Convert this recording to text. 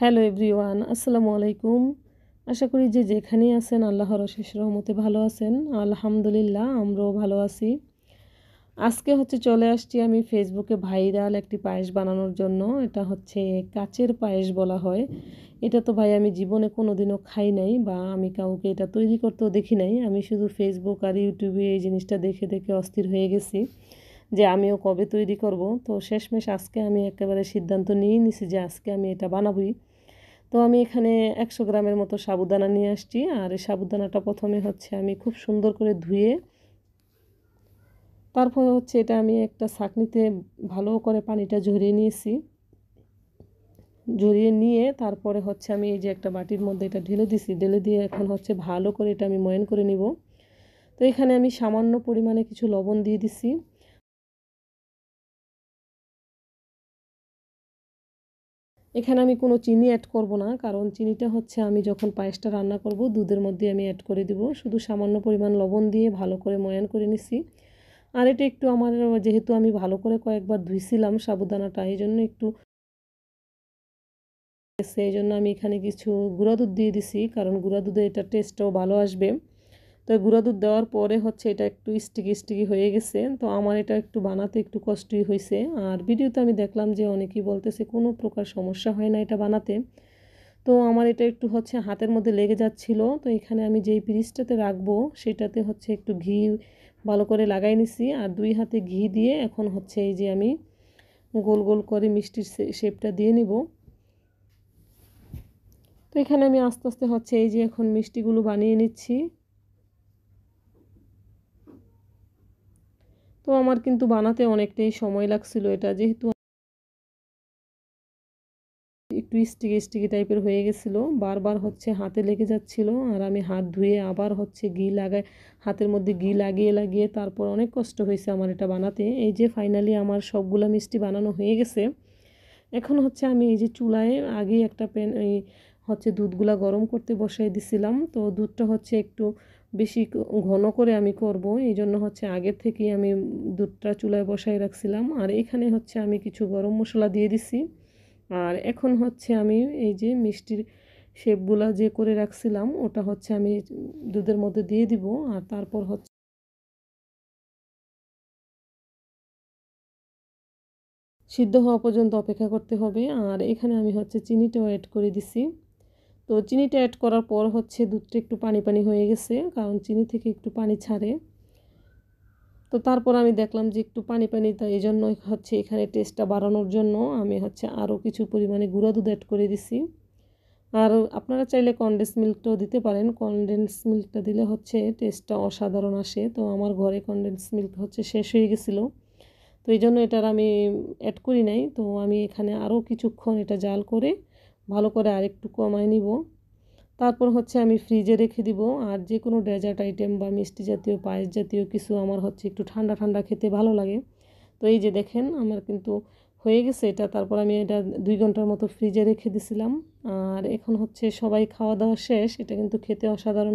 Hello everyone, আসসালামু আলাইকুম। আশা করি যে যেখানেই আছেন আল্লাহর অশেষ রহমতে ভালো আছেন। আলহামদুলিল্লাহ, আমরাও ভালো আছি। আজকে চলে আসছি আমি ফেসবুকে ভাইরাল একটি পায়েস বানানোর জন্য। এটা কাচের পায়েস বলা হয়। এটা তো ভাই আমি জীবনে কোনোদিনও খাই নাই বা আমি কাউকে এটা তৈরি করতেও দেখি নাই। আমি শুধু ফেসবুক আর ইউটিউবে এই জিনিসটা দেখে দেখে অস্থির হয়ে গেছি যে আমিও কবে তৈরি করব। তো শেষমেশ আজকে আমি একেবারে সিদ্ধান্ত নিয়েই নিছি যে আজকে আমি এটা বানাবই। তো আমি এখানে 100 গ্রামের মতো সাবুদানা নিয়ে আসছি। আর এই সাবুদানাটা প্রথমে আমি খুব সুন্দর করে ধুয়ে তারপর এটা আমি একটা ছাঁকনিতে ভালো করে পানিটা ঝরিয়ে নিয়েছি। ঝরিয়ে নিয়ে তারপরে আমি এই যে একটা বাটির মধ্যে এটা ঢেলে দিছি। ঢেলে দিয়ে এখন ভালো করে এটা আমি ময়ান করে নিব। তো এখানে আমি সামান্য পরিমাণে কিছু লবণ দিয়ে দিছি। এখানে আমি কোনো চিনি অ্যাড করব না, কারণ চিনিটা আমি যখন পায়েসটা রান্না করব দুধের মধ্যে আমি অ্যাড করে দিব। শুধু সামান্য পরিমাণ লবণ দিয়ে ভালো করে ময়ান করে নিছি। আর এটা একটু আমার, যেহেতু আমি ভালো করে কয়েকবার ধুইছিলাম সাবুদানাটা, এই জন্য একটু এই জন্য আমি এখানে কিছু গুঁড়া দুধ দিয়ে দিছি, কারণ গুঁড়া দুধে এটা টেস্টটাও ভালো আসবে। তো গুঁড়া দুধ দেওয়ার পরে এটা একটু স্টিকি স্টিকি হয়ে গেছে। তো আমার এটা একটু বানাতে একটু কষ্টই হয়েছে। আর ভিডিওতে আমি দেখলাম যে অনেকেই বলতেছে কোনো প্রকার সমস্যা হয় না এটা বানাতে। তো আমার এটা একটু হাতের মধ্যে লেগে যাচ্ছিল। তো এখানে আমি যেই পিরিচটাতে রাখবো সেটাতে একটু ঘি ভালো করে লাগাই নিছি। আর দুই হাতে ঘি দিয়ে এখন এই যে আমি গোল গোল করে মিষ্টির শেপটা দিয়ে নিব। তো এখানে আমি আস্তে আস্তে এই যে এখন মিষ্টিগুলো বানিয়ে নিচ্ছি। তো আমার কিন্তু বানাতে অনেকটাই সময় লাগছিল এটা, যেহেতু একটু স্টিকি স্টিকি টাইপের হয়ে গেছিলো, বারবার হাতে লেগে যাচ্ছিল। আর আমি হাত ধুয়ে আবার ঘি লাগাই, হাতের মধ্যে ঘি লাগিয়ে লাগিয়ে তারপর অনেক কষ্ট হয়েছে আমার এটা বানাতে। এই যে ফাইনালি আমার সবগুলা মিষ্টি বানানো হয়ে গেছে। এখন আমি এই যে চুলায় আগে একটা প্যান, এই দুধগুলা গরম করতে বসাই দিছিলাম। তো দুধটা একটু বেশি ঘন করে আমি করব, এই জন্য আগের থেকেই আমি দুধটা চুলায় বসাই রাখছিলাম। আর এখানে আমি কিছু গরম মশলা দিয়ে দিছি। আর এখন আমি এই যে মিষ্টির শেপগুলা যে করে রাখছিলাম ওটা আমি দুধের মধ্যে দিয়ে দিব। আর তারপর সিদ্ধ হওয়া পর্যন্ত অপেক্ষা করতে হবে। আর এখানে আমি চিনিটাও অ্যাড করে দিছি। তো চিনিটা অ্যাড করার পর দুধটা একটু পানি পানি হয়ে গেছে, কারণ চিনি থেকে একটু পানি ছাড়ে। তো তারপর আমি দেখলাম যে একটু পানি পানি, তাই এই জন্য এখানে টেস্টটা বাড়ানোর জন্য আমি আরও কিছু পরিমাণে গুঁড়া দুধ অ্যাড করে দিছি। আর আপনারা চাইলে কনডেন্স মিল্কটাও দিতে পারেন। কনডেন্স মিল্কটা দিলে টেস্টটা অসাধারণ আসে। তো আমার ঘরে কনডেন্স মিল্ক শেষ হয়ে গেছিলো, তো এই জন্য এটার আমি অ্যাড করি নাই। তো আমি এখানে আরও কিছুক্ষণ এটা জাল করে ভালো করে আরেকটু কমায় নিব। তারপর আমি ফ্রিজে রেখে দিব। আর যে কোনো ডেজার্ট আইটেম বা মিষ্টি জাতীয় পায়েস জাতীয় কিছু আমার একটু ঠান্ডা ঠান্ডা খেতে ভালো লাগে। তো এই যে দেখেন আমার কিন্তু হয়ে গেছে এটা। তারপর আমি এটা 2 ঘন্টার মতো ফ্রিজে রেখে দিছিলাম। আর এখন সবাই খাওয়া দাওয়া শেষ। এটা কিন্তু খেতে অসাধারণ।